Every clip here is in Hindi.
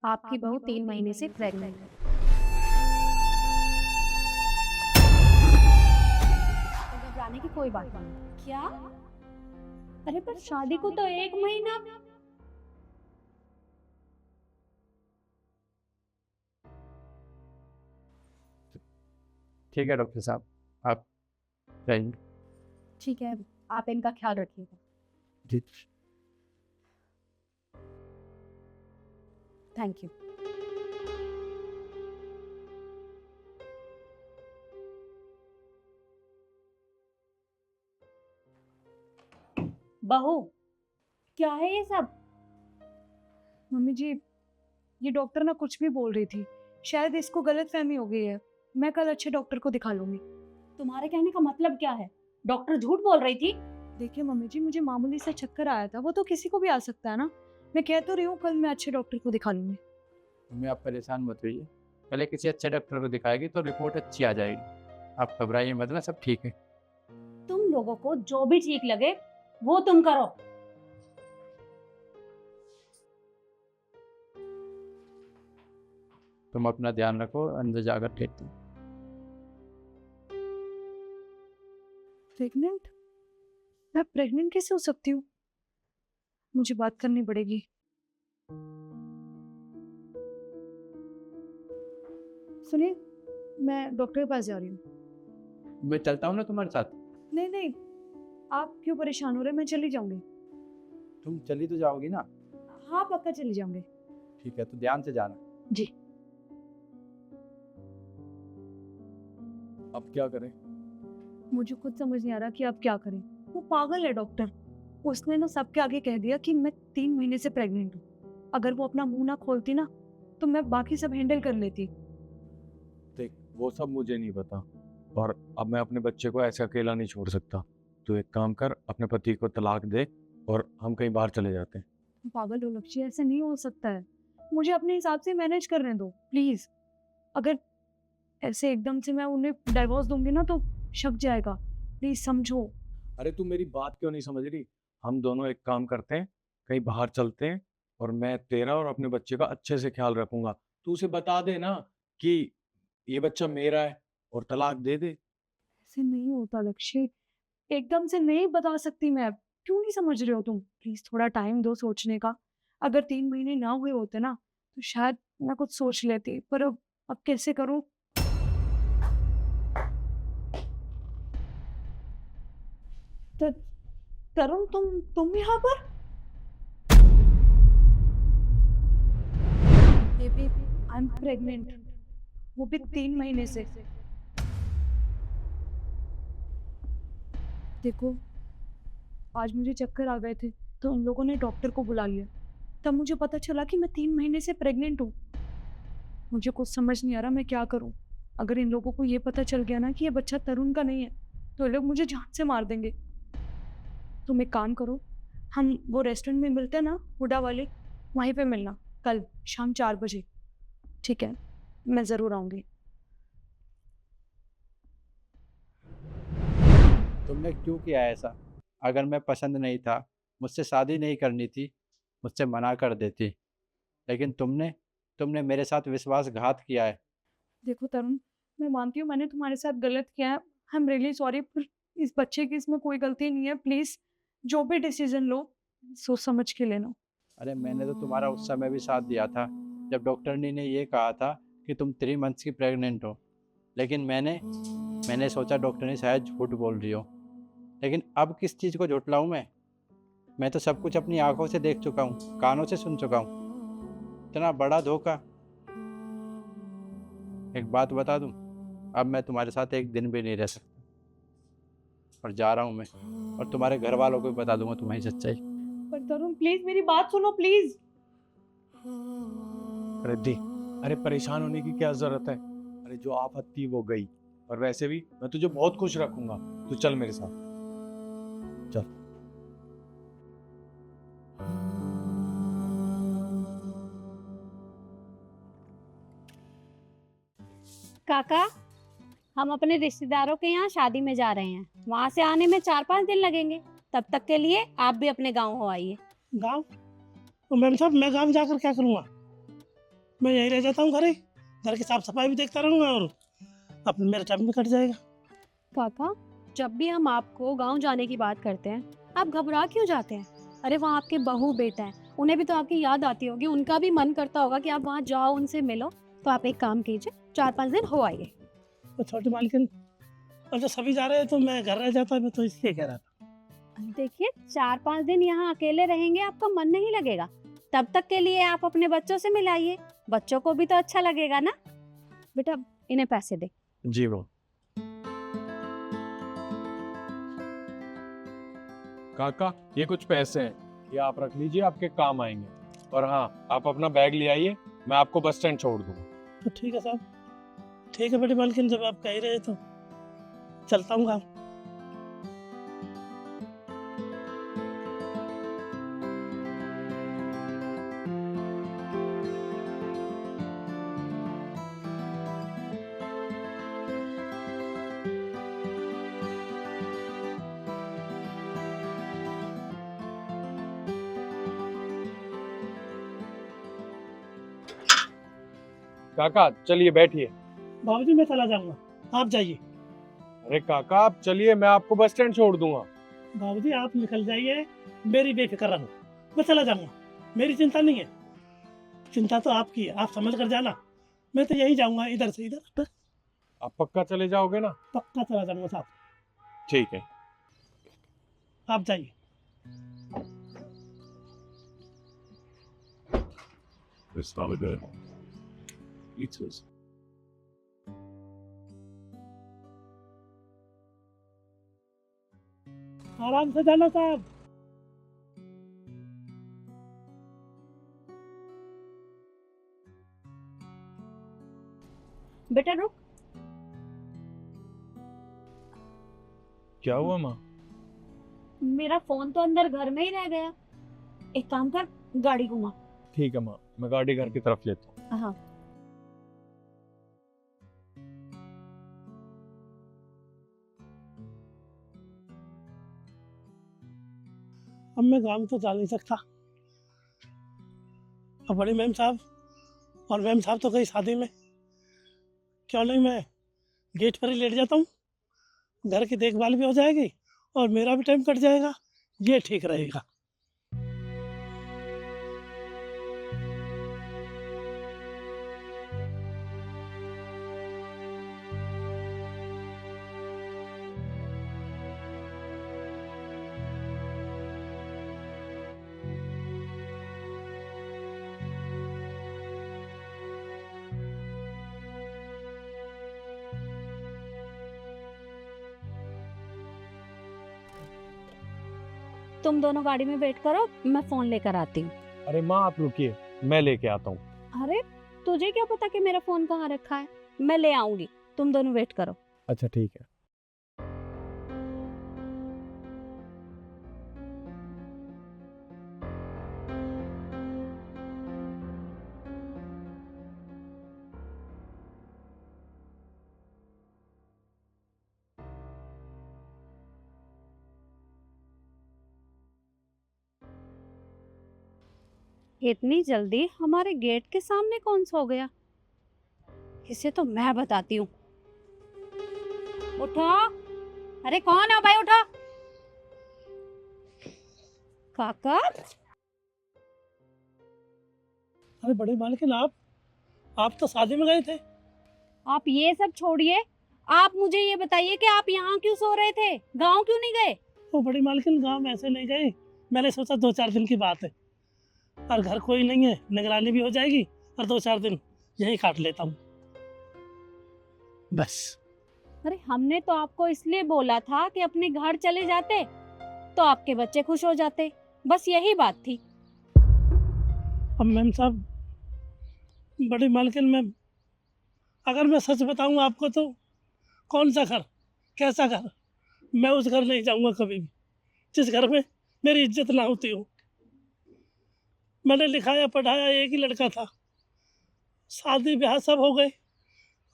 आपकी बहू 3 महीने से प्रेग्नेंट है। तो घबराने की कोई बात नहीं। क्या? अरे पर शादी को तो 1 महीना। ठीक है डॉक्टर साहब, आप जाइए। ठीक है, आप इनका ख्याल रखिएगा। जी। Thank you. बहू, क्या है ये सब? मम्मी जी, ये डॉक्टर ना कुछ भी बोल रही थी, शायद इसको गलतफहमी हो गई है। मैं कल अच्छे डॉक्टर को दिखा लूंगी। तुम्हारे कहने का मतलब क्या है? डॉक्टर झूठ बोल रही थी? देखिए मम्मी जी, मुझे मामूली सा चक्कर आया था, वो तो किसी को भी आ सकता है ना। मैं कह तो रही हूँ कल मैं अच्छे डॉक्टर को दिखा लूंगी। मम्मी आप परेशान मत होइए, पहले किसी अच्छे डॉक्टर को दिखाएगी तो रिपोर्ट अच्छी आ जाएगी। आप घबराइए मत ना, सब ठीक है। तुम लोगों को जो भी ठीक लगे वो तुम करो। तुम अपना ध्यान रखो, अंदर जाकर देखते हैं। प्रेग्नेंट? मैं प्रेग्नेंट कैसे हो सकती हूँ? मुझे बात करनी पड़ेगी। सुनिए, मैं डॉक्टर के पास जा रही हूँ। मैं चलता हूँ ना तुम्हारे साथ। नहीं नहीं, आप क्यों परेशान हो रहे हैं? मैं चली जाऊंगी। तुम चली तो जाओगी ना? हाँ पक्का चली जाऊंगी। ठीक है, तो ध्यान से जाना। जी। अब क्या करें? मुझे खुद समझ नहीं आ रहा कि अब क्या करें। वो पागल है डॉक्टर, उसने ना सबके आगे कह दिया कि मैं 3 महीने से प्रेग्नेंट हूँ। अगर वो अपना मुंह ना खोलती ना तो मैं बाकी सब हैंडल कर लेती। देख, वो सब मुझे नहीं पता, और अब मैं अपने बच्चे को ऐसे अकेला नहीं छोड़ सकता। तो एक काम कर, अपने पति को तलाक दे और हम कहीं बाहर चले जाते हैं। पागल हो लक्ष्य, ऐसे नहीं हो सकता है। मुझे अपने हिसाब से मैनेज करने दो प्लीज। अगर ऐसे एकदम से मैं उन्हें डाइवोर्स दूंगी ना तो शक जाएगा। प्लीज समझो। अरे तू मेरी बात क्यों नहीं समझ रही? हम दोनों एक काम करते हैं, कहीं बाहर चलते हैं, और मैं तेरा और अपने बच्चे का अच्छे से ख्याल रखूंगा। तू उसे बता दे ना कि ये बच्चा मेरा है, और तलाक दे दे। ऐसे नहीं होता लक्ष्य, एकदम से नहीं बता सकती मैं। क्यों नहीं समझ रहे हो तुम? प्लीज थोड़ा टाइम दो सोचने का। अगर 3 महीने ना हुए होते ना तो शायद मैं कुछ सोच लेती, पर अब कैसे करूं? त- तरुण, तुम यहाँ पर? बेबी, आई एम प्रेग्नेंट, वो भी 3 महीने से। देखो, आज मुझे चक्कर आ गए थे तो उन लोगों ने डॉक्टर को बुला लिया। तब मुझे पता चला कि मैं 3 महीने से प्रेग्नेंट हूँ। मुझे कुछ समझ नहीं आ रहा मैं क्या करूँ। अगर इन लोगों को ये पता चल गया ना कि ये बच्चा तरुण का नहीं है तो ये लोग मुझे जान से मार देंगे। तुम एक काम करो, हम वो रेस्टोरेंट में मिलते हैं ना, हुडा वाले, वहीं पे मिलना कल शाम 4 बजे। ठीक है, मैं ज़रूर आऊँगी। तुमने क्यों किया ऐसा? अगर मैं पसंद नहीं था, मुझसे शादी नहीं करनी थी, मुझसे मना कर देती। लेकिन तुमने तुमने मेरे साथ विश्वासघात किया है। देखो तरुण, मैं मानती हूँ मैंने तुम्हारे साथ गलत किया है। आई एम रियली सॉरी, पर इस बच्चे की इसमें कोई गलती नहीं है। प्लीज़ जो भी डिसीजन लो सोच समझ के लेना। अरे मैंने तो तुम्हारा उस समय भी साथ दिया था जब डॉक्टरनी ने ये कहा था कि तुम 3 मंथ्स की प्रेग्नेंट हो। लेकिन मैंने सोचा डॉक्टरनी शायद झूठ बोल रही हो। लेकिन अब किस चीज़ को झुठलाऊं मैं तो सब कुछ अपनी आंखों से देख चुका हूँ, कानों से सुन चुका हूँ। इतना बड़ा धोखा। एक बात बता दूँ, अब मैं तुम्हारे साथ एक दिन भी नहीं रह सकता, और जा रहा हूँ मैं, और तुम्हारे घर वालों को भी बता दूंगा तुम्हारी सच्चाई। पर तरुण प्लीज़ मेरी बात सुनो प्लीज़। रिद्धि, अरे परेशान होने की क्या जरूरत है? अरे जो आफत थी वो गई, और वैसे भी मैं तुझे बहुत खुश रखूंगा। तू चल मेरे साथ, चल। काका, हम अपने रिश्तेदारों के यहाँ शादी में जा रहे हैं। वहाँ से आने में 4-5 दिन लगेंगे। तब तक के लिए आप भी अपने गाँव हो आइए। गांव? तो मैम साहब, मैं गांव जाकर क्या करूँगा? मैं यहीं रह जाता हूँ घर की साफ सफाई भी देखता रहूँगा और अपने मेरा टाइम भी कट जाएगा। काका, जब भी हम आपको गांव जाने की बात करते हैं आप घबरा क्यों जाते हैं? अरे वहाँ आपके बहू बेटा है, उन्हें भी तो आपकी याद आती होगी, उनका भी मन करता होगा कि आप वहाँ जाओ, उनसे मिलो। तो आप एक काम कीजिए, 4-5 दिन हो आइए। तो छोटी मालकिन, और जो सभी जा रहे हैं तो मैं घर रह जाता, मैं तो इसलिए कह रहा था। देखिए 4-5 दिन यहाँ अकेले रहेंगे, आपका मन नहीं लगेगा। तब तक के लिए आप अपने बच्चों से मिलाइए, बच्चों को भी तो अच्छा लगेगा ना। बेटा इन्हें पैसे दे। जी वो काका, ये कुछ पैसे हैं, ये आप रख लीजिए, आपके काम आएंगे। और हाँ, आप अपना बैग ले आइए, मैं आपको बस स्टैंड छोड़ दूंगा। तो ठीक है साहब, ठीक है बड़ी मालकिन, जब आप कह ही रहे तो चलता हूँ गाँव। काका चलिए बैठिए। बाबूजी मैं चला जाऊंगा, आप जाइए। अरे काका आप चलिए, मैं आपको बस स्टैंड छोड़ दूंगा। बाबूजी आप निकल जाइए, मेरी बेफिक्र रहो, मैं चला जाऊंगा, मेरी चिंता नहीं है। चिंता तो आपकी है, आप समझ कर जाना। मैं तो यही जाऊंगा, इधर से इधर, बस आप पक्का चले जाओगे ना? पक्का चला जाऊंगा साहब, ठीक है। आप जाइए। It's not a good. Eats us. आराम से जाना साहब। बेटा रुक। क्या हुआ माँ? मेरा फोन तो अंदर घर में ही रह गया। एक काम कर, गाड़ी घुमा। ठीक है माँ, मैं गाड़ी घर की तरफ लेता हूँ। हाँ। अब मैं गाँव तो जा नहीं सकता। अब बड़ी मैम साहब और मैम साहब तो गई शादी में, क्यों नहीं मैं गेट पर ही लेट जाता हूँ, घर की देखभाल भी हो जाएगी और मेरा भी टाइम कट जाएगा, ये ठीक रहेगा। तुम दोनों गाड़ी में वेट करो, मैं फोन लेकर आती हूँ। अरे माँ आप रुकिए, मैं लेके आता हूँ। अरे तुझे क्या पता कि मेरा फोन कहाँ रखा है? मैं ले आऊंगी, तुम दोनों वेट करो। अच्छा ठीक है। इतनी जल्दी हमारे गेट के सामने कौन सो गया? इसे तो मैं बताती हूँ। उठो, अरे कौन है भाई, उठो। काका, अरे बड़े मालकिन, आप तो शादी में गए थे। आप ये सब छोड़िए, आप मुझे ये बताइए कि आप यहाँ क्यों सो रहे थे, गांव क्यों नहीं गए? वो बड़ी मालकिन गाँव में ऐसे नहीं गए, मैंने सोचा 2-4 दिन की बात है और घर कोई नहीं है, निगरानी भी हो जाएगी और 2-4 दिन यहीं काट लेता हूँ बस। अरे हमने तो आपको इसलिए बोला था कि अपने घर चले जाते तो आपके बच्चे खुश हो जाते, बस यही बात थी। अब मैम साहब, बड़ी मालकिन, अगर मैं सच बताऊं आपको तो कौन सा घर, कैसा घर, मैं उस घर नहीं जाऊंगा कभी भी जिस घर में मेरी इज्जत ना होती हो। मैंने लिखाया पढ़ाया एक ही लड़का था, शादी ब्याह सब हो गए।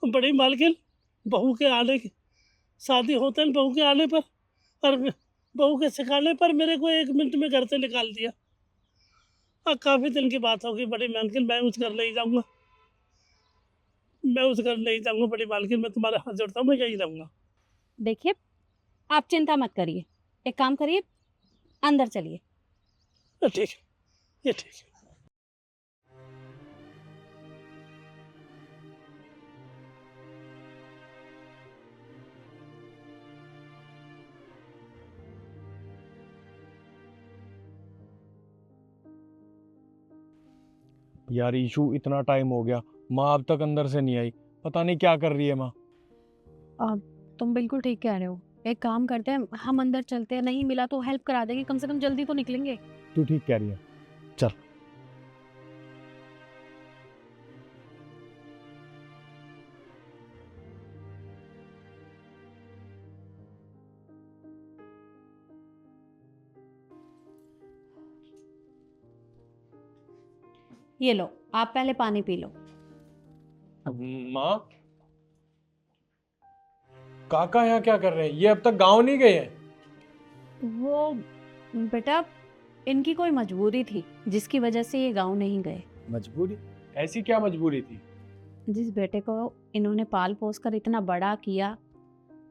बड़ी मालकिन, बहू के आने के शादी होते हैं, बहू के आने पर और बहू के सिखाने पर मेरे को 1 मिनट में घर से निकाल दिया। और काफ़ी दिन की बात होगी बड़ी मालकिन, मैं उस घर नहीं जाऊंगा। मैं उस घर नहीं जाऊंगा बड़ी मालकिन, मैं तुम्हारे हाथ जोड़ता हूँ, मैं यहीं रहूंगा। देखिए, आप चिंता मत करिए, एक काम करिए, अंदर चलिए। ठीक है, ये ठीक है। यार ईशू, इतना टाइम हो गया, माँ अब तक अंदर से नहीं आई, पता नहीं क्या कर रही है माँ। तुम बिल्कुल ठीक कह रहे हो। एक काम करते हैं, हम अंदर चलते हैं, नहीं मिला तो हेल्प करा देंगे, कम से कम जल्दी तो निकलेंगे। तू ठीक कह रही है, चल। ये लो, आप पहले पानी पी लो। माँ, काका यहाँ क्या कर रहे हैं? ये अब तक गांव नहीं गए हैं? वो बेटा, इनकी कोई मजबूरी थी जिसकी वजह से ये गांव नहीं गए। मजबूरी? ऐसी क्या मजबूरी थी? जिस बेटे को इन्होंने पाल पोस कर इतना बड़ा किया,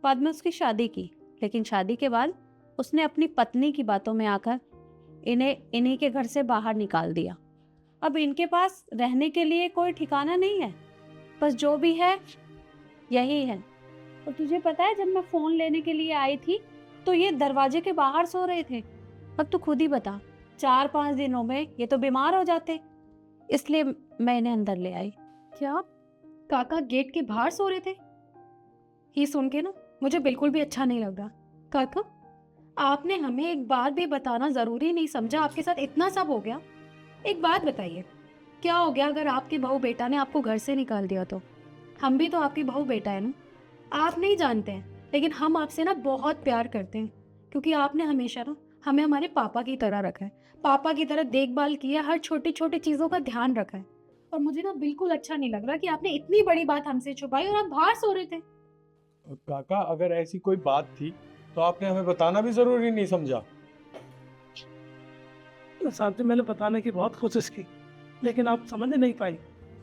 बाद में उसकी शादी की, लेकिन शादी के बाद उसने अपनी पत्नी की बातों में आकर इन्हें इन्हीं के घर से बाहर निकाल दिया। अब इनके पास रहने के लिए कोई ठिकाना नहीं है, बस जो भी है यही है। और तुझे पता है, जब मैं फ़ोन लेने के लिए आई थी तो ये दरवाजे के बाहर सो रहे थे। अब तू खुद ही बता, 4-5 दिनों में ये तो बीमार हो जाते, इसलिए मैं इन्हें अंदर ले आई। क्या काका गेट के बाहर सो रहे थे? ये सुन के ना मुझे बिल्कुल भी अच्छा नहीं लग रहा। काका, आपने हमें एक बार भी बताना ज़रूरी नहीं समझा? आपके साथ इतना सब हो गया। एक बात बताइए, क्या हो गया अगर आपके बहू बेटा ने आपको घर से निकाल दिया तो? हम भी तो आपकी बहू बेटा है ना। आप नहीं जानते हैं, लेकिन हम आपसे ना बहुत प्यार करते हैं, क्योंकि आपने हमेशा ना हमें हमारे पापा की तरह रखा है, पापा की तरह देखभाल की है, हर छोटी छोटी चीज़ों का ध्यान रखा है। और मुझे ना बिल्कुल अच्छा नहीं लग रहा कि आपने इतनी बड़ी बात हमसे छुपाई और आप बाहर सो रहे थे। काका, अगर ऐसी कोई बात थी तो आपने हमें बताना भी जरूरी नहीं समझा? शांति, मैंने बताने की बहुत कोशिश की, लेकिन आप समझ नहीं पाई।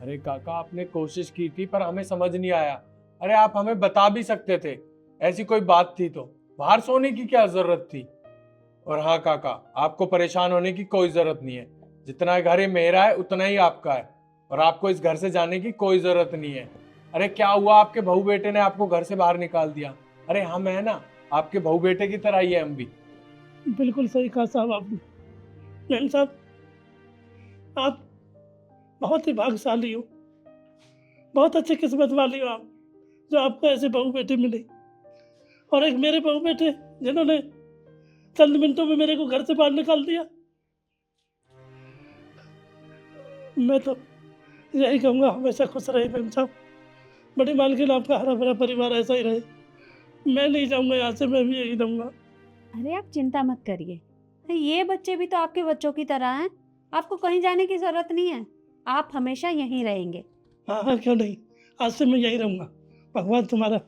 अरे काका, आपने कोशिश की थी पर हमें समझ नहीं आया। अरे आप हमें बता भी सकते थे, ऐसी कोई बात थी तो बाहर सोने की क्या जरूरत थी? और हाँ काका, आपको परेशान होने की कोई जरूरत नहीं है, जितना घर ये मेरा है उतना ही आपका है, और आपको इस घर से जाने की कोई जरूरत नहीं है। अरे क्या हुआ, आपके बहू बेटे ने आपको घर से बाहर निकाल दिया? अरे हम है ना, आपके बहू बेटे की तरह ही है हम भी। बिल्कुल सही कहा साहब आपने। मैम साहब, आप बहुत ही भाग्यशाली हो, बहुत अच्छी किस्मत वाली हो आप, जो आपको ऐसे बहू बेटे मिले। और एक मेरे बहू बेटे जिन्होंने चंद मिनटों में मेरे को घर से बाहर निकाल दिया। मैं तो यही कहूँगा, हमेशा खुश रहे मैम साहब। बड़ी मालकिन, आपका हरा भरा परिवार ऐसा ही रहे। मैं नहीं जाऊँगा यहाँ से, मैं भी यही रहूँगा। अरे आप चिंता मत करिए, ये बच्चे भी तो आपके बच्चों की तरह हैं, आपको कहीं जाने की ज़रूरत नहीं है, आप हमेशा यहीं रहेंगे। हाँ हाँ, क्यों नहीं, आज से मैं यही रहूँगा। भगवान तुम्हारा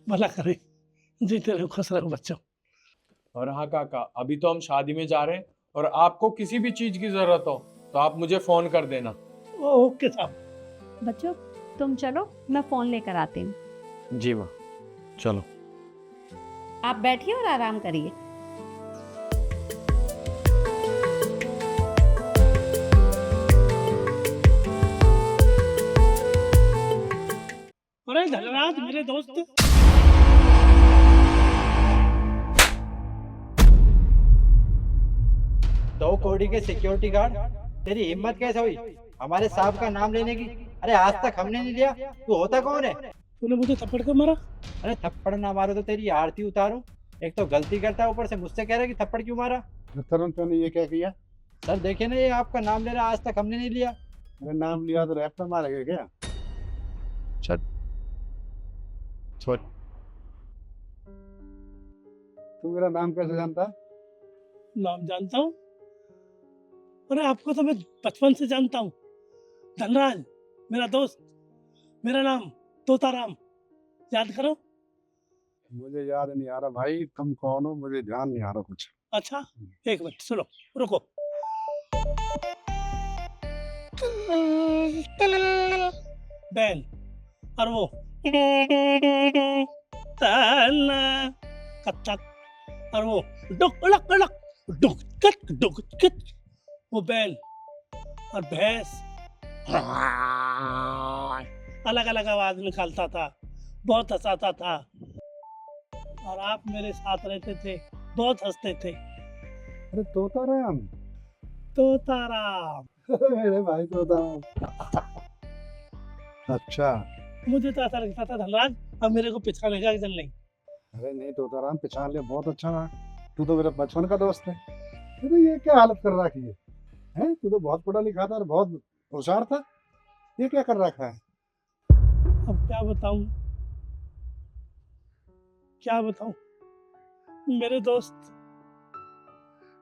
भला करे, जीते रहो, खुश रहो बच्चों। और हाँ काका, अभी तो हम शादी में जा रहे हैं, और आपको किसी भी चीज की जरूरत हो तो आप मुझे फोन कर देना। ओके साहब। बच्चों, तुम चलो, मैं फ़ोन लेकर आती हूँ। जी माँ, चलो। आप बैठिए और आराम करिए। अरे धनराज, मेरे दोस्त, दो कौड़ी के सिक्योरिटी गार्ड, तेरी हिम्मत कैसे हुई हमारे साहब का नाम लेने की? अरे आज तक हमने नहीं लिया, तू होता कौन है? तूने मुझे थप्पड़ क्यों मारा? अरे थप्पड़ ना मारो तो तेरी आरती उतारूं? एक तो गलती करता है, ऊपर से मुझसे कह रहा है कि थप्पड़ क्यों मारा? तुरंत ने ये क्या किया? सर देखिए ना, ये आपका नाम ले रहा है, आज तक हमने नहीं लिया। मेरा नाम लिया तो रैप पे मारेगा क्या? छोड़। तू मेरा नाम कैसे जानता? नाम जानता हूँ, अरे आपको तो मैं बचपन से जानता हूँ। धनराज मेरा दोस्त, मेरा नाम तोताराम, याद करो। मुझे याद नहीं आ रहा भाई, तुम कौन हो? मुझे ध्यान नहीं आ रहा कुछ। अच्छा, एक मिनट सुनो, रुको। बैल, और वो ताला कच्चक, और वो डुक लक लक डुक कट, वो बैल और भैंस अलग अलग आवाज निकालता था, बहुत हंसाता था। और आप मेरे साथ रहते थे, बहुत हंसते थे। अरे तोताराम, तोताराम, मेरे भाई तोताराम। अच्छा, मुझे तो ऐसा लगता था धनराज अब मेरे को पिछाने का चल नहीं। अरे नहीं तोताराम, पहचान लिया, बहुत अच्छा रहा। तू तो मेरा बचपन का दोस्त है। अरे ये क्या हालत कर रखी है? हैं? तू तो बहुत पढ़ा लिखा था और बहुत होशियार था, ये क्या कर रखा है? अब क्या बताऊं, क्या बताऊं मेरे दोस्त,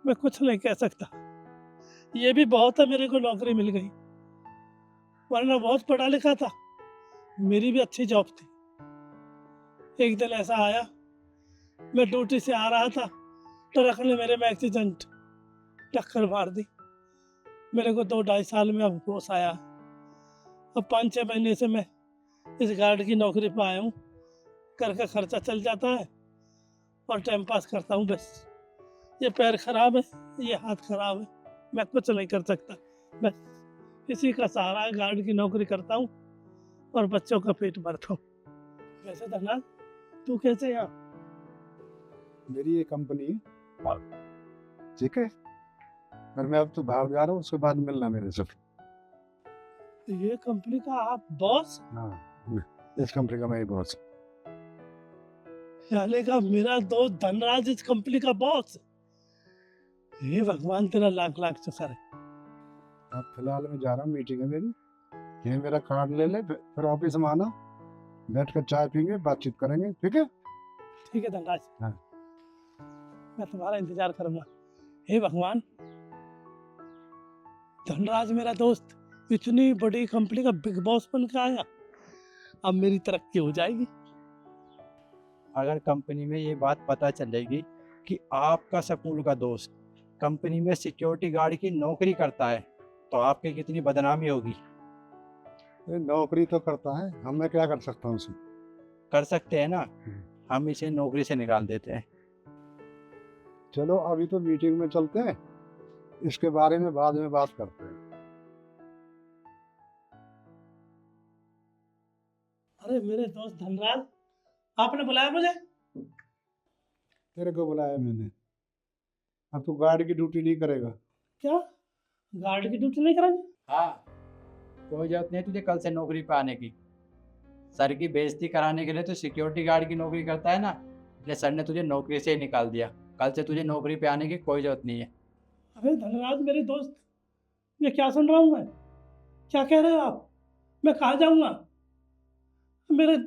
मैं कुछ नहीं कह सकता। ये भी बहुत है मेरे को नौकरी मिल गई, वरना बहुत पढ़ा लिखा था, मेरी भी अच्छी जॉब थी। एक दिन ऐसा आया, मैं ड्यूटी से आ रहा था, ट्रक ने मेरे में एक्सीडेंट, टक्कर मार दी। मेरे को 2-2.5 साल में अब होश आया। अब 5-6 महीने से मैं इस गार्ड की नौकरी पर आया हूँ। घर का खर्चा चल जाता है और टाइम पास करता हूँ बस। ये पैर खराब है, ये हाथ खराब है, मैं कुछ नहीं कर सकता। बस इसी का सहारा है, गार्ड की नौकरी करता हूँ और बच्चों का पेट भरता हूँ। वैसे धनराज तू कैसे यहाँ? मेरी ये कंपनी है, ठीक है, और मैं अब तो बाहर जा रहा हूँ, उसके बाद मिलना मेरे से। ये कंपनी का आप बॉस? हाँ, इस कंपनी का मैं ही बॉस। यानी का मेरा दोस्त धनराज इस कंपनी का बॉस? हे भगवान तेरा लाख लाख शुक्र है। अब फिलहाल मैं जा रहा हूँ, मीटिंग है मेरी। ये मेरा कार्ड ले ले, फिर ऑफिस में आना, बैठ कर चाय पीएंगे, बातचीत करेंगे, ठीक है? ठीक है धनराज, हाँ। मैं तुम्हारा इंतजार करूंगा। हे भगवान, धनराज मेरा दोस्त इतनी बड़ी कंपनी का बिग बॉस बन के आया, अब मेरी तरक्की हो जाएगी। अगर कंपनी में ये बात पता चलेगी कि आपका स्कूल का दोस्त कंपनी में सिक्योरिटी गार्ड की नौकरी करता है, तो आपकी कितनी बदनामी होगी। ये नौकरी तो करता है, हम मैं क्या कर सकता हूँ उसमें? कर सकते हैं ना, हम इसे नौकरी से निकाल देते हैं। चलो अभी तो मीटिंग में चलते हैं, इसके बारे में बाद में बात करते हैं। अरे मेरे दोस्त धनराज, आपने बुलाया मुझे? तेरे को बुलाया मैंने। अब तू गार्ड की ड्यूटी नहीं करेगा। क्या गार्ड की ड्यूटी नहीं करेंगे? हाँ, कोई जरूरत नहीं तुझे कल से नौकरी पे आने की। सर की बेइज्जती कराने के लिए तो सिक्योरिटी गार्ड की नौकरी करता है ना, इसलिए सर ने तुझे नौकरी से ही निकाल दिया। कल से तुझे नौकरी पे आने की कोई जरूरत नहीं है। अरे धनराज मेरे दोस्त, ये क्या सुन रहा हूँ मैं? क्या कह रहे हो आप? मैं कहाँ जाऊँगा? मेरे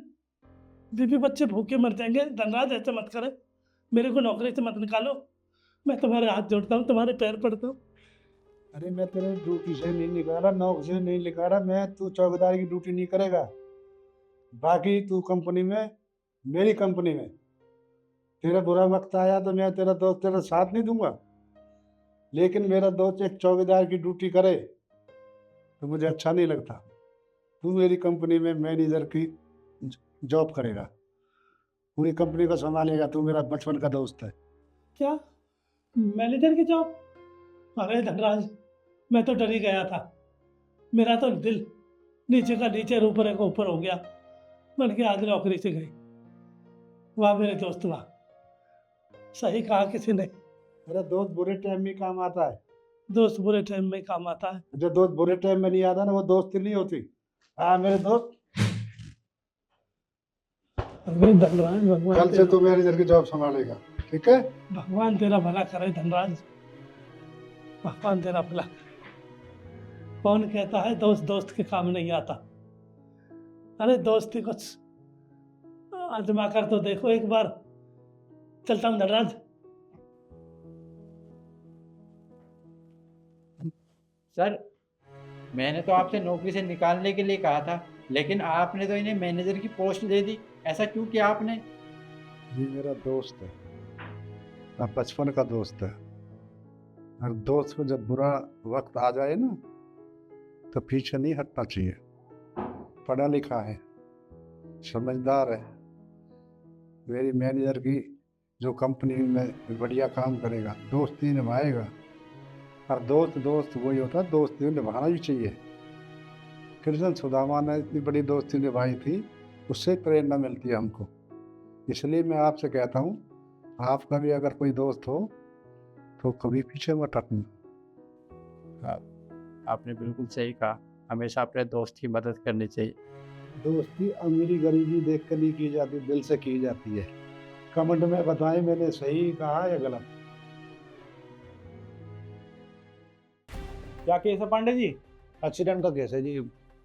बीवी बच्चे भूखे मर जाएंगे। धनराज ऐसे मत करे, मेरे को नौकरी से मत निकालो। मैं तुम्हारे हाथ जोड़ता हूँ, तुम्हारे पैर पड़ता हूँ। अरे मैं तेरे ड्यूटी से नहीं निकाला, नौकरी से नहीं निकाला, मैं तू चौकीदारी की ड्यूटी नहीं करेगा। बाकी तू कंपनी में, मेरी कंपनी में तेरा बुरा वक्त आया तो मैं तेरा दोस्त तेरा साथ नहीं दूंगा, लेकिन मेरा दोस्त एक चौकीदार की ड्यूटी करे तो मुझे अच्छा नहीं लगता। तू मेरी कंपनी में मैनेजर की जॉब करेगा, पूरी कंपनी को संभालेगा, तू मेरा बचपन का दोस्त है। क्या मैनेजर की जॉब? अरे धनराज, मैं तो डर ही गया था। मेरा तो दिल नीचे का नीचे, ऊपर का ऊपर हो गया, बन के आज नौकरी से गई। वाह मेरे दोस्त वाह, सही कहा किसी ने, मेरा दोस्त बुरे टाइम में काम आता है। दोस्त बुरे टाइम में काम आता है। जो दोस्त बुरे टाइम में नहीं आता ना, वो दोस्ती नहीं होती। हाँ मेरे दोस्त, अरे धनराज, भगवान कल से तू मैनेजर की जॉब संभालेगा, ठीक है? भगवान तेरा भला करे धनराज, भगवान तेरा भला। कौन कहता है दोस्त दोस्त के काम नहीं आता? अरे दोस्ती कुछ आजमा कर तो देखो एक बार। चलता हूँ धनराज। सर, मैंने तो आपसे नौकरी से निकालने के लिए कहा था, लेकिन आपने तो इन्हें मैनेजर की पोस्ट दे दी। ऐसा क्यों किया आपने? ये मेरा दोस्त है, अब बचपन का दोस्त है, और दोस्त को जब बुरा वक्त आ जाए ना तो पीछे नहीं हटना चाहिए। पढ़ा लिखा है, समझदार है। मेरी मैनेजर की जो कंपनी में बढ़िया काम करेगा, दोस्ती निभाएगा। और दोस्त दोस्त वही होता है, दोस्ती निभाना भी चाहिए। कृष्ण सुदामा ने इतनी बड़ी दोस्ती निभाई थी, उससे प्रेरणा मिलती है हमको। इसलिए मैं आपसे कहता हूँ, आपका भी अगर कोई दोस्त हो तो कभी पीछे मत हटना। आपने बिल्कुल सही कहा, हमेशा अपने दोस्त की मदद करनी चाहिए। दोस्ती अमीरी गरीबी देख कर नहीं की जाती, दिल से की जाती है। कमेंट में बताएं मैंने सही कहा या गलत। क्या केस है पांडे जी? एक्सीडेंट का केस है जी,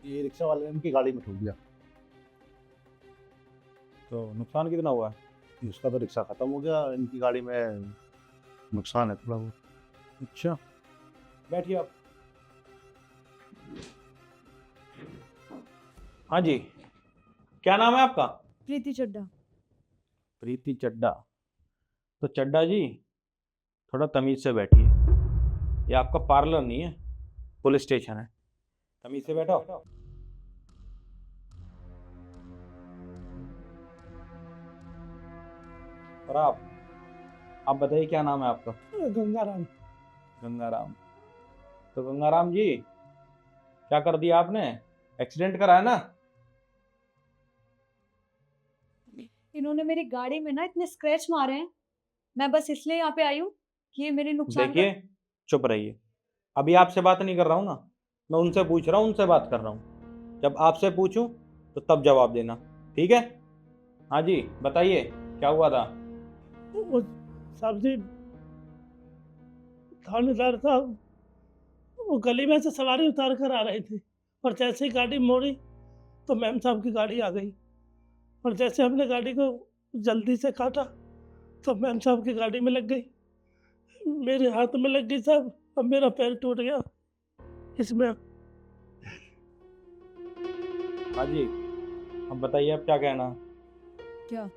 ये रिक्शा वाले ने उनकी गाड़ी में ठोक दिया। तो नुकसान कितना हुआ है? इसका तो रिक्शा खत्म हो गया, इनकी गाड़ी में नुकसान है थोड़ा बहुत। अच्छा, बैठिए आप। हाँ जी, क्या नाम है आपका? प्रीति चड्डा। प्रीति चड्डा। तो चड्डा जी, थोड़ा तमीज से बैठिए। ये आपका पार्लर नहीं है, पुलिस स्टेशन है। तमीज से बैठो। और आप बताइए क्या नाम है आपका? गंगाराम। गंगाराम। तो गंगाराम जी, क्या कर दिया आपने? एक्सीडेंट कराया ना? इन्होंने मेरी गाड़ी में ना इतने स्क्रैच मारे हैं, मैं बस इसलिए यहाँ पे आई हूँ कि ये मेरे नुकसान का- देखिए, चुप रहिए। अभी आपसे बात नहीं कर रहा हूँ ना, मैं उनसे पूछ रहा हूँ, उनसे बात कर रहा हूँ। जब आपसे पूछूं तो तब जवाब देना, ठीक है? हाँ जी, बताइए क्या हुआ था? वो साहब जी, थानेदार साहब, वो गली में से सवारी उतार कर आ रहे थे और जैसे ही गाड़ी मोड़ी तो मैम साहब की गाड़ी आ गई, और जैसे हमने गाड़ी को जल्दी से काटा तो मैम साहब की गाड़ी में लग गई, मेरे हाथ में लग गई साहब, अब मेरा पैर टूट गया इसमें। हाँ जी, अब बताइए अब क्या कहना है? क्या?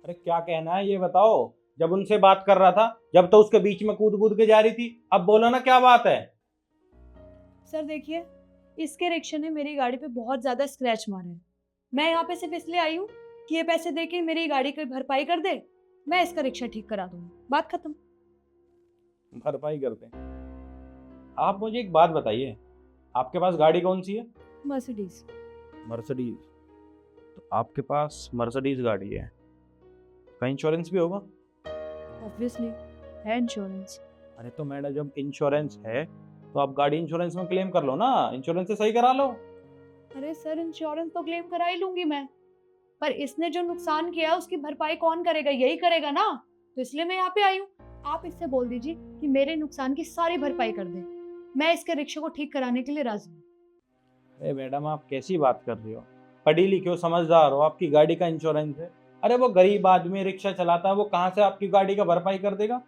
अरे क्या कहना है ये बताओ। जब उनसे बात कर रहा था, जब तो उसके बीच में कूद कूद के जा रही थी, अब बोलो ना क्या बात है? सर देखिए, इसके रिक्शे ने मेरी गाड़ी पे बहुत ज्यादा स्क्रैच मारे हैं। मैं यहाँ पे सिर्फ इसलिए आई हूँ कि ये पैसे दे के मेरी गाड़ी की भरपाई कर दे, मैं इसका रिक्शा ठीक करा दूंगी, बात खत्म। भरपाई करते हैं। आप मुझे एक बात बताइए, आपके पास गाड़ी कौन सी है? मर्सिडीज। मर्सिडीज। तो आपके पास मर्सिडीज गाड़ी है, का इंश्योरेंस भी होगा? ऑब्वियसली है इंश्योरेंस। अरे तो मैडम, जब इंश्योरेंस है तो आप गाड़ी इंश्योरेंस में क्लेम कर लो ना, इंश्योरेंस से सही करा लो। अरे सर, इंश्योरेंस तो क्लेम करा ही लूंगी मैं, पर इसने जो नुकसान किया है उसकी भरपाई कौन करेगा? यही करेगा ना, तो इसलिए मैं यहाँ पे आई हूँ। आप इससे बोल दीजिए कि मेरे नुकसान की सारी भरपाई कर दे, मैं इसके रिक्शे को ठीक कराने के लिए राजी हूँ। अरे मैडम, आप कैसी बात कर रही हो? पढ़ी लिखी हो, समझदार हो, आपकी गाड़ी का इंश्योरेंस है। अरे वो गरीब आदमी रिक्शा चलाता है, वो कहाँ से आपकी गाड़ी का भरपाई कर देगा?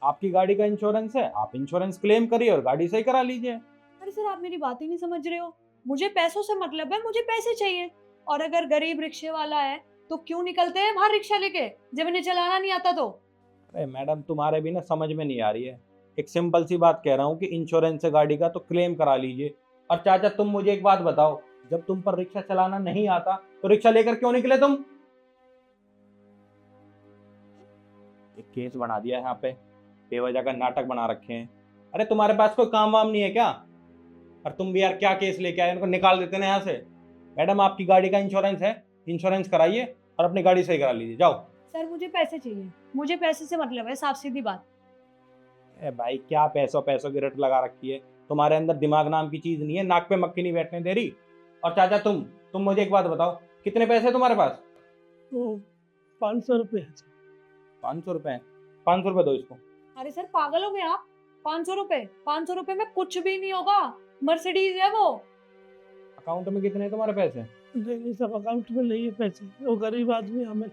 आपकी गाड़ी का इंश्योरेंस है, आप इंश्योरेंस क्लेम करिए और गाड़ी सही करा लीजिए। अरे सर, आप मेरी बात ही नहीं समझ रहे हो। मुझे पैसों से मतलब है, मुझे पैसे चाहिए। और अगर गरीब रिक्शे वाला है तो क्यों निकलते हैं बाहर रिक्शा लेके, जब इन्हें चलाना नहीं आता तो? अरे मैडम, तुम्हारे भी ना समझ में नहीं आ रही है। एक सिंपल सी बात कह रहा हूँ कि इंश्योरेंस है गाड़ी का तो क्लेम करा लीजिए। और चाचा, तुम मुझे एक बात बताओ, जब तुम पर रिक्शा चलाना नहीं आता तो रिक्शा लेकर क्यों निकले तुम? एक केस बना दिया है यहाँ पे, बेवजह का नाटक बना रखे हैं। अरे तुम्हारे पास कोई काम वाम नहीं है क्या? और तुम भी यार क्या केस लेके आए, उनको निकाल देते ना यहाँ से। मैडम, आपकी गाड़ी का इंश्योरेंस है, इंश्योरेंस कराइए और अपनी गाड़ी सही करा लीजिए, जाओ। सर मुझे पैसे चाहिए, मुझे पैसे से मतलब है, साफ सीधी बात। ए भाई, क्या पैसों पैसों की रट लगा रखी है? तुम्हारे अंदर दिमाग नाम की चीज नहीं है, नाक पे मक्खी नहीं बैठने दे रही। और चाचा, तुम मुझे एक बात बताओ, कितने पैसे हैं तुम्हारे पास? तो 500 रुपये है। 500 रुपए? 500 रुपए दो इसको। अरे सर, पागल हो गए आप? 500 रुपए में कुछ भी नहीं होगा, मर्सिडीज है वो। अकाउंट में कितने हैं तुम्हारे पैसे? नहीं, सब अकाउंट में नहीं है पैसे, वो गरीब आदमी हमें।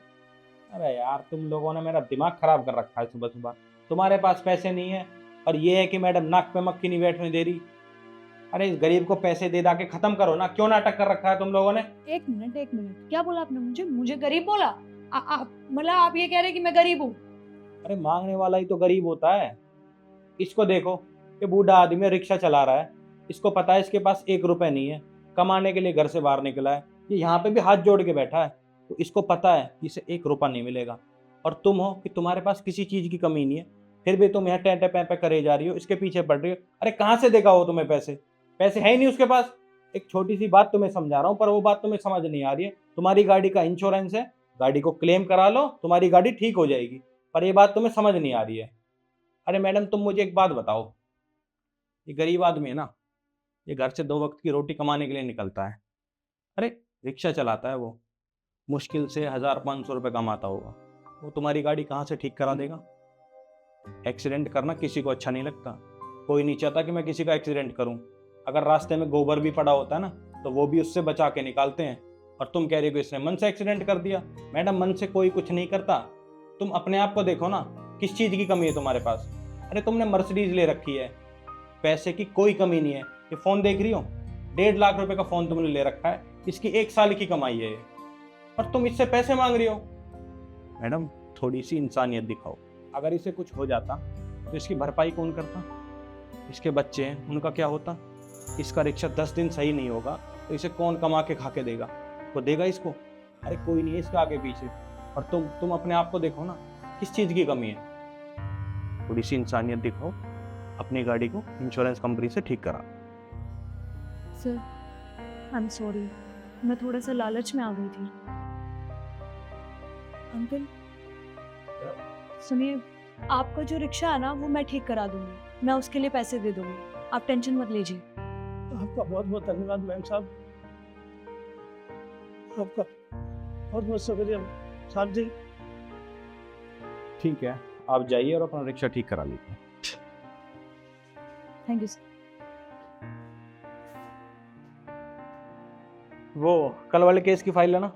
अरे यार, तुम लोगों ने मेरा दिमाग खराब कर रखा है सुबह सुबह। तुम्हारे पास पैसे नहीं है और ये है कि मैडम नाक पे मक्खी नहीं बैठने दे रही। अरे इस गरीब को पैसे दे के खत्म करो ना, क्यों नाटक कर रखा है तुम लोगों ने? एक मिनट, क्या बोला आपने? मुझे गरीब बोला? मतलब आप ये कह रहे हैं कि मैं गरीब हूँ? अरे मांगने वाला ही तो गरीब होता है। इसको देखो, ये बूढ़ा आदमी रिक्शा चला रहा है, इसको पता है इसके पास 1 रुपए नहीं है, कमाने के लिए घर से बाहर निकला है, ये यहाँ पे भी हाथ जोड़ के बैठा है, तो इसको पता है कि इसे 1 रुपया नहीं मिलेगा। और तुम हो कि तुम्हारे पास किसी चीज़ की कमी नहीं है, फिर भी तुम यहाँ टें पे करे जा रही हो, इसके पीछे पड़ रही हो। अरे कहाँ से देगा वो तुम्हें पैसे? पैसे है ही नहीं उसके पास। एक छोटी सी बात तुम्हें समझा रहा हूँ, पर वो बात तुम्हें समझ नहीं आ रही है। तुम्हारी गाड़ी का इंश्योरेंस है, गाड़ी को क्लेम करा लो, तुम्हारी गाड़ी ठीक हो जाएगी, पर ये बात तुम्हें समझ नहीं आ रही है। अरे मैडम, तुम मुझे एक बात बताओ, ये गरीब आदमी है ना, ये घर से 2 वक्त की रोटी कमाने के लिए निकलता है। अरे रिक्शा चलाता है वो, मुश्किल से 1000-500 रुपये कमाता होगा, वो तुम्हारी गाड़ी कहाँ से ठीक करा देगा? एक्सीडेंट करना किसी को अच्छा नहीं लगता, कोई नहीं चाहता कि मैं किसी का एक्सीडेंट करूं। अगर रास्ते में गोबर भी पड़ा होता है ना, तो वो भी उससे बचा के निकालते हैं। और तुम कह रही हो कि इसने मन से एक्सीडेंट कर दिया। मैडम, मन से कोई कुछ नहीं करता। तुम अपने आप को देखो ना, किस चीज़ की कमी है तुम्हारे पास? अरे तुमने मर्सिडीज ले रखी है, पैसे की कोई कमी नहीं है। ये फ़ोन देख रही हो, 1.5 लाख रुपए का फ़ोन तुमने ले रखा है, इसकी 1 साल की कमाई है ये, और तुम इससे पैसे मांग रही हो। मैडम, थोड़ी सी इंसानियत दिखाओ। अगर इसे कुछ हो जाता तो इसकी भरपाई कौन करता? इसके बच्चे हैं, उनका क्या होता? इसका रिक्शा 10 दिन सही नहीं होगा तो इसे कौन कमा के खा के देगा? वो देगा इसको? अरे कोई नहीं है इसके आगे पीछे। और तुम अपने आप को देखो ना, किस चीज़ की कमी है? थोड़ी सी इंसानियत दिखाओ, अपनी गाड़ी को इंश्योरेंस कंपनी से ठीक करा। सर, आई एम सॉरी, मैं थोड़ा सा लालच में आ गई थी। अंकल सुनिए, आपका जो रिक्शा है ना, वो मैं ठीक करा दूंगी, मैं उसके लिए पैसे दे दूंगी, आप टेंशन मत लीजिए। आपका बहुत बहुत धन्यवाद मैम साहब, आपका बहुत बहुत शुक्रिया साहब जी। ठीक है, आप जाइए और अपना रिक्शा ठीक करा लीजिए। Thank you sir. वो कल वाले केस की फाइल है ना,